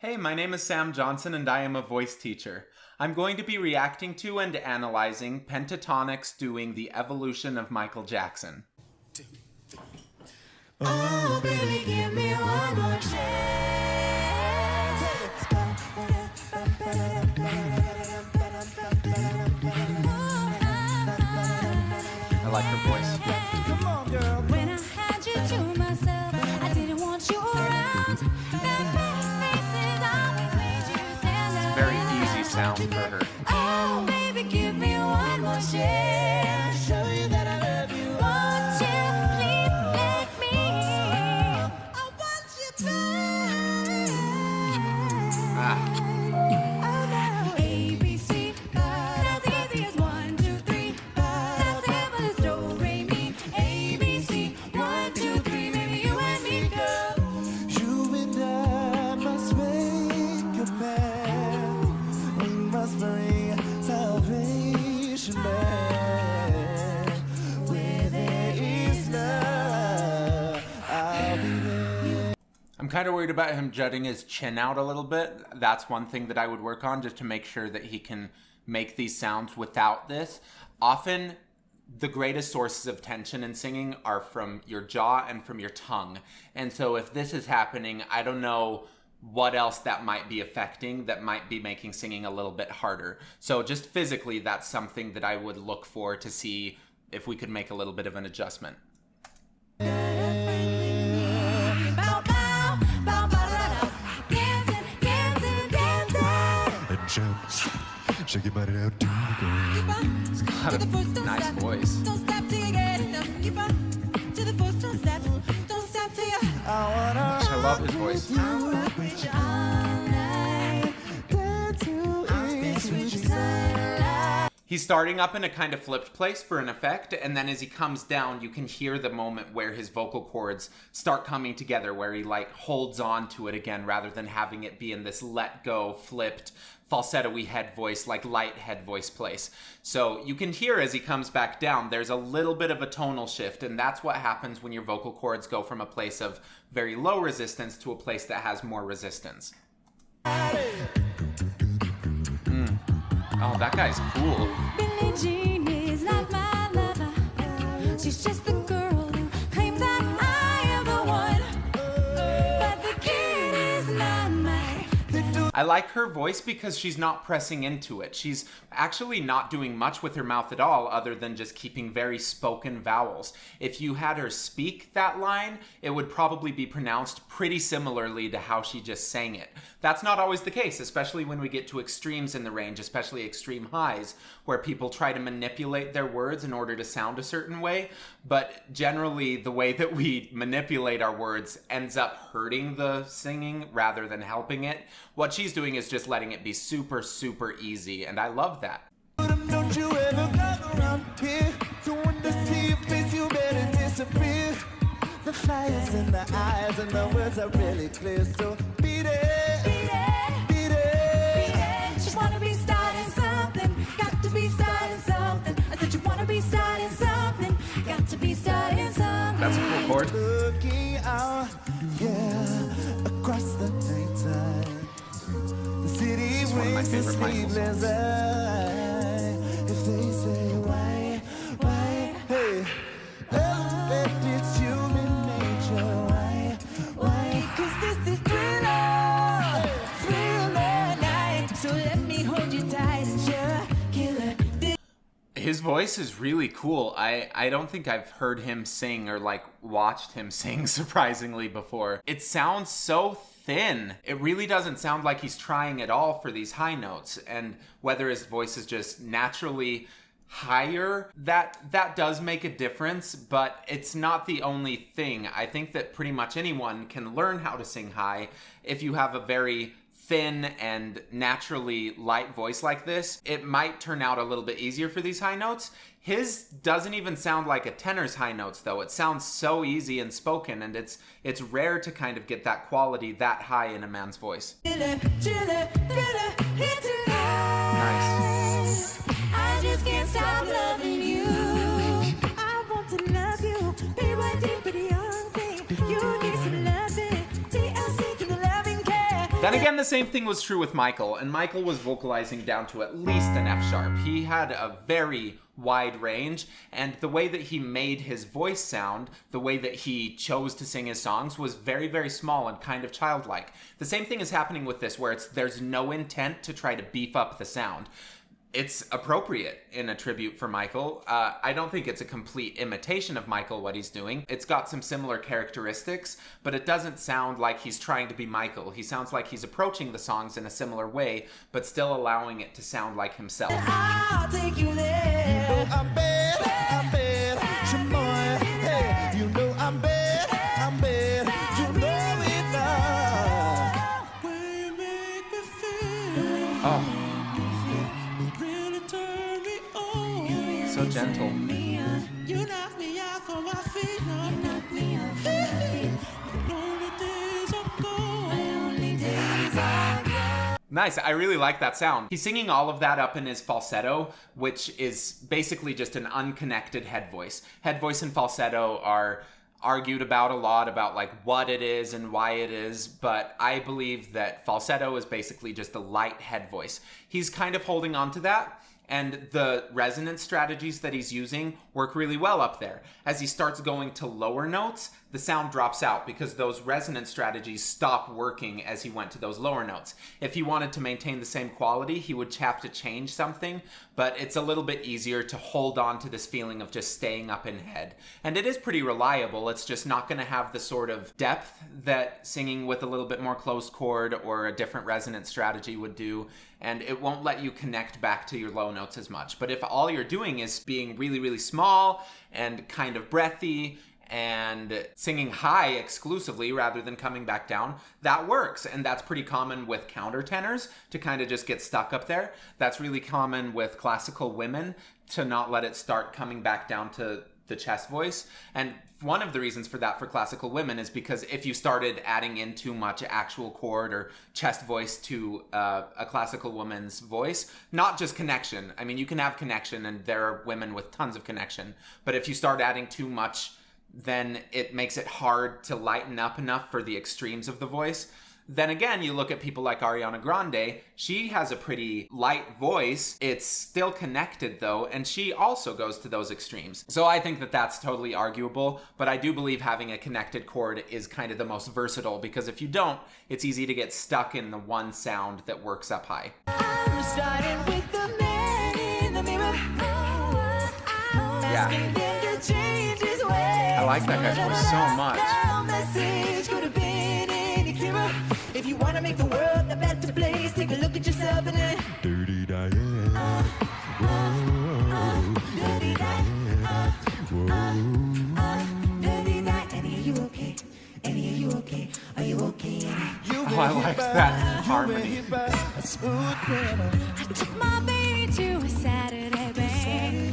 Hey, my name is Sam Johnson and I am a voice teacher. I'm going to be reacting to and analyzing Pentatonix doing The Evolution of Michael Jackson. Oh, baby, give me one more chance. I like her voice. Come on, girl. When I had you to myself, I didn't want you around. That pretty faces always made you stand out. Very easy sound for her. Oh, baby, give me one more chance. Show you that I love you. Won't you please let me? I want you back. Oh, no. A, B, C, as easy as 1, 2, 3. As simple as do, re, mi. A, B, C, 1, 2, 3. Maybe you and me, girl. You and I must make a path. We must bring salvation back. Where there is love, I'll be there. I'm kind of worried about him jutting his chin out a little bit. That's one thing that I would work on, just to make sure that he can make these sounds without this. Often, the greatest sources of tension in singing are from your jaw and from your tongue. And so if this is happening, I don't know what else that might be affecting that might be making singing a little bit harder. So just physically, that's something that I would look for to see if we could make a little bit of an adjustment. Bow, bow, bow, bow, da, da. Dancing, dancing, dancing. And jumps. Shake your body out to the ground. Keep on Got to the first, a don't nice stop. voice. Don't stop till you get enough. Keep on to the first, don't stop. Don't stop till you. I wanna I love his voice. I'll rock with you all night. dance to it. Sweet sunlight. He's starting up in a kind of flipped place for an effect, and then as he comes down, you can hear the moment where his vocal cords start coming together, where he like holds on to it again rather than having it be in this let go, flipped, falsetto-y head voice, like light head voice place. So you can hear as he comes back down, there's a little bit of a tonal shift, and that's what happens when your vocal cords go from a place of very low resistance to a place that has more resistance. Oh, that guy's cool. Billie Jean is not my lover. She's just the girl who claims that I am the one. But the kid is not mine. I like her voice because she's not pressing into it. She's actually not doing much with her mouth at all other than just keeping very spoken vowels. If you had her speak that line, it would probably be pronounced pretty similarly to how she just sang it. That's not always the case, especially when we get to extremes in the range, especially extreme highs, where people try to manipulate their words in order to sound a certain way. But generally, the way that we manipulate our words ends up hurting the singing rather than helping it. What she's doing is just letting it be super, super easy, and I love that. Don't you ever come around here. So when they see your face, you better disappear. The fire's in the eyes and the words are really clear. So beat it, Beat it, beat it. she wanna be starting something. Got to be starting something. I said you wanna be starting something. Got to be starting something. That's a cool chord. Looking out, yeah, across the nighttime. The city one of my waits a favorite Michael sleepless songs. eye. If they say why, hey, that it's human nature. Why? 'Cause this is thriller night. So let me hold you tight and share a killer. His voice is really cool. I don't think I've heard him sing or like watched him sing surprisingly before. It sounds so thin. It really doesn't sound like he's trying at all for these high notes. And whether his voice is just naturally higher, that does make a difference, but it's not the only thing. I think that pretty much anyone can learn how to sing high if you have a very thin and naturally light voice like this. It might turn out a little bit easier for these high notes. His doesn't even sound like a tenor's high notes though. It sounds so easy and spoken, and it's rare to kind of get that quality that high in a man's voice. Nice. Nice. I just can't stop loving you. I want to love you. Be right deep with the young thing. You need some loving. TLC to the loving care. Then again, the same thing was true with Michael, and Michael was vocalizing down to at least an F sharp. He had a very wide range, and the way that he made his voice sound, the way that he chose to sing his songs was very, very small and kind of childlike. The same thing is happening with this, where there's no intent to try to beef up the sound. It's appropriate in a tribute for Michael. I don't think it's a complete imitation of Michael, what he's doing. It's got some similar characteristics, but it doesn't sound like he's trying to be Michael. He sounds like he's approaching the songs in a similar way, but still allowing it to sound like himself. I'll take you there. I'm bad, Shamoy. Hey, you know I'm bad, you know it now. Way you make me feel. Oh, Really turn me on. so gentle. You knock me off on my feet. Lonely days are gone. Nice, I really like that sound. He's singing all of that up in his falsetto, which is basically just an unconnected head voice. Head voice and falsetto are argued about a lot, about like what it is and why it is, but I believe that falsetto is basically just a light head voice. He's kind of holding on to that, and the resonance strategies that he's using work really well up there. As he starts going to lower notes, the sound drops out because those resonance strategies stop working as he went to those lower notes. If he wanted to maintain the same quality, he would have to change something, but it's a little bit easier to hold on to this feeling of just staying up in head. And it is pretty reliable. It's just not going to have the sort of depth that singing with a little bit more closed chord or a different resonance strategy would do, and it won't let you connect back to your low notes as much. But if all you're doing is being really, really small and kind of breathy and singing high exclusively rather than coming back down, that works. And that's pretty common with countertenors to kind of just get stuck up there. That's really common with classical women to not let it start coming back down to the chest voice. And one of the reasons for that for classical women is because if you started adding in too much actual chord or chest voice to a classical woman's voice, not just connection. I mean, you can have connection and there are women with tons of connection, but if you start adding too much, then it makes it hard to lighten up enough for the extremes of the voice. Then again, you look at people like Ariana Grande, she has a pretty light voice. It's still connected though, and she also goes to those extremes. So I think that that's totally arguable, but I do believe having a connected chord is kind of the most versatile, because if you don't, it's easy to get stuck in the one sound that works up high. I'm starting with the man in the mirror. Yeah. Asking him to change his ways. I like that guy's voice so much. No message could have been any clearer. If you want to make the world a better place, take a look at yourself and then Dirty Diane. Whoa. dirty Diane. Whoa. Dirty Diane. Annie, are you okay? Annie, are you okay? Are you okay, Annie? Oh, I like that harmony. A smooth criminal. I took my baby to a Saturday bang.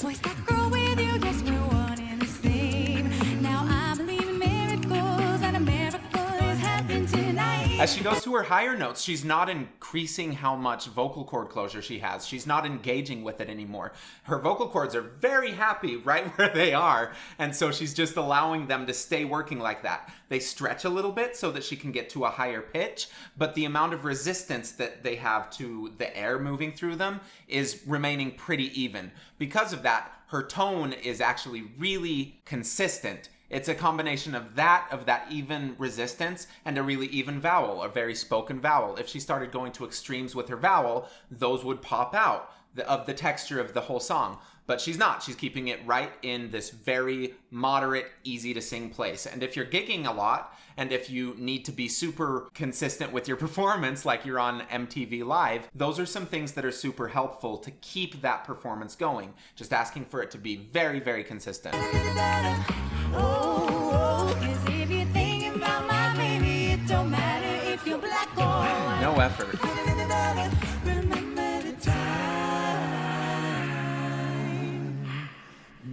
Boys, that girl with you, guess we're one and the same. Now I believe in miracles, and a miracle is happening tonight. As she goes to her higher notes, she's not increasing how much vocal cord closure she has. She's not engaging with it anymore. Her vocal cords are very happy right where they are, and so she's just allowing them to stay working like that. They stretch a little bit so that she can get to a higher pitch, but the amount of resistance that they have to the air moving through them is remaining pretty even. Because of that, her tone is actually really consistent. It's a combination of that even resistance, and a really even vowel, a very spoken vowel. If she started going to extremes with her vowel, those would pop out of the texture of the whole song. But she's not. She's keeping it right in this very moderate, easy to sing place. And if you're gigging a lot, and if you need to be super consistent with your performance, like you're on MTV Live, those are some things that are super helpful to keep that performance going. Just asking for it to be very, very consistent. Oh, 'cause if you're thinking about my baby, it don't matter if you're black or white. No effort. Remember the time.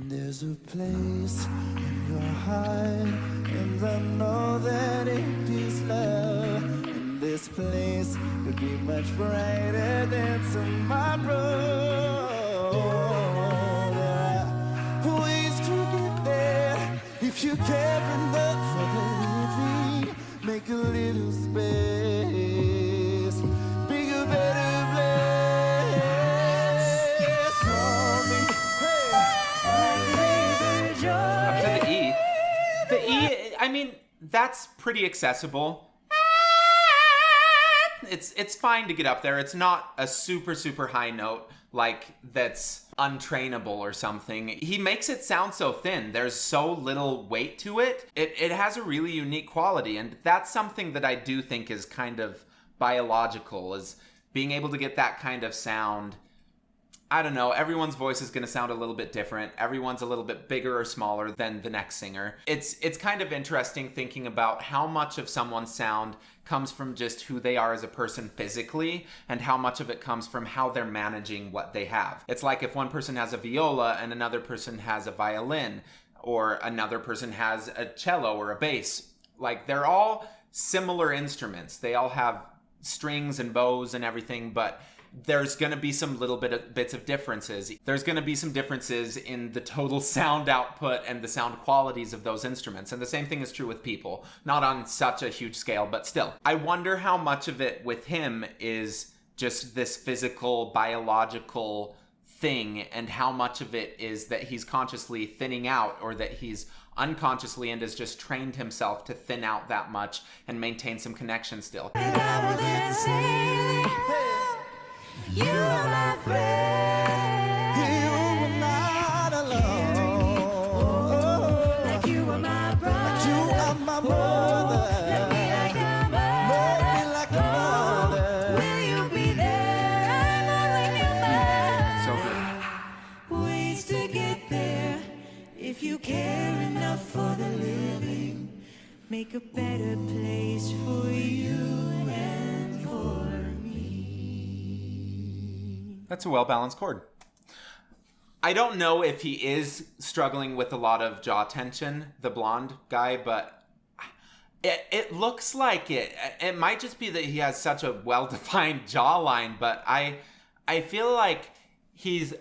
There's a place in your heart, and I know that it is love. And this place could be much brighter than tomorrow. There are ways to get there if you care enough for the living. Make make a little space, make a better place for me. Hey. Up to the E. The E, I mean, that's pretty accessible. It's fine to get up there. It's not a super high note like that's untrainable or something. He makes it sound so thin. There's so little weight to it. It has a really unique quality, and that's something that I do think is kind of biological, is being able to get that kind of sound. I don't know, everyone's voice is going to sound a little bit different. Everyone's a little bit bigger or smaller than the next singer. It's kind of interesting thinking about how much of someone's sound comes from just who they are as a person physically, and how much of it comes from how they're managing what they have. It's like if one person has a viola and another person has a violin, or another person has a cello or a bass. Like, they're all similar instruments. They all have strings and bows and everything, but there's going to be some little bits of differences. There's going to be some differences in the total sound output and the sound qualities of those instruments. And the same thing is true with people. Not on such a huge scale, but still. I wonder how much of it with him is just this physical, biological thing, and how much of it is that he's consciously thinning out, or that he's unconsciously and has just trained himself to thin out that much and maintain some connection still. You are my friend. You were not alone. Like you are my brother. You are my mother. Love me like a Love mother. me like a mother. Will you be there? Not when you're So good. ways to get there. If you care enough for the living, make a better place for you and for me. That's a well-balanced chord. I don't know if he is struggling with a lot of jaw tension, the blonde guy, but it looks like it. It might just be that he has such a well-defined jawline, but I feel like he's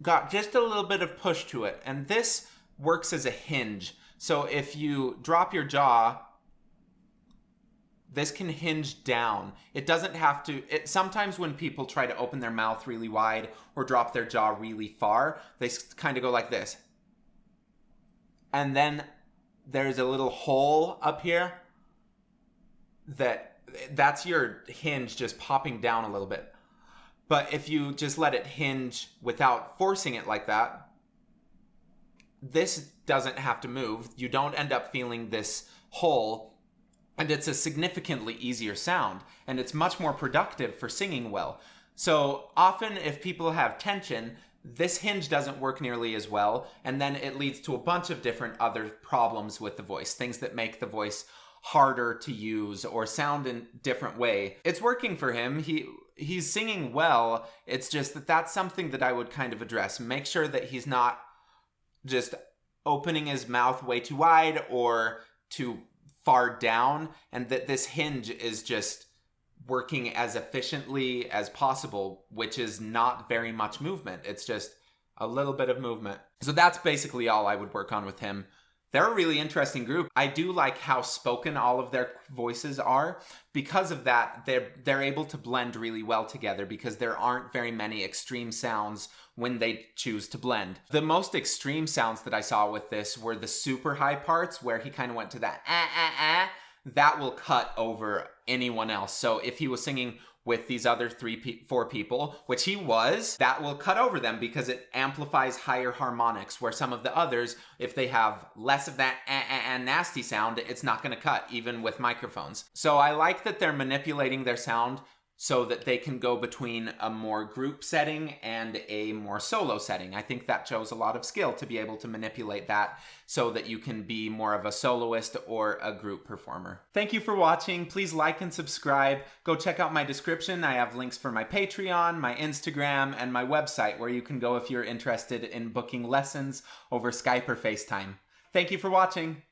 got just a little bit of push to it, and this works as a hinge. So if you drop your jaw, this can hinge down. It doesn't have to. Sometimes when people try to open their mouth really wide or drop their jaw really far, they kind of go like this. And then there's a little hole up here that's your hinge just popping down a little bit. But if you just let it hinge without forcing it like that, this doesn't have to move. You don't end up feeling this hole. And it's a significantly easier sound, and it's much more productive for singing well. So often if people have tension, this hinge doesn't work nearly as well, and then it leads to a bunch of different other problems with the voice, things that make the voice harder to use or sound in a different way. It's working for him. He's singing well. It's just that that's something that I would kind of address. Make sure that he's not just opening his mouth way too wide or too far down, and that this hinge is just working as efficiently as possible, which is not very much movement. It's just a little bit of movement. So that's basically all I would work on with him. They're a really interesting group. I do like how spoken all of their voices are. Because of that, they're able to blend really well together, because there aren't very many extreme sounds when they choose to blend. The most extreme sounds that I saw with this were the super high parts, where he kind of went to that that will cut over anyone else. So if he was singing with these other four people, which he was, that will cut over them because it amplifies higher harmonics, where some of the others, if they have less of that nasty sound, it's not going to cut, even with microphones. So I like that they're manipulating their sound so that they can go between a more group setting and a more solo setting. I think that shows a lot of skill to be able to manipulate that so that you can be more of a soloist or a group performer. Thank you for watching. Please like and subscribe. Go check out my description. I have links for my Patreon, my Instagram, and my website, where you can go if you're interested in booking lessons over Skype or FaceTime. Thank you for watching.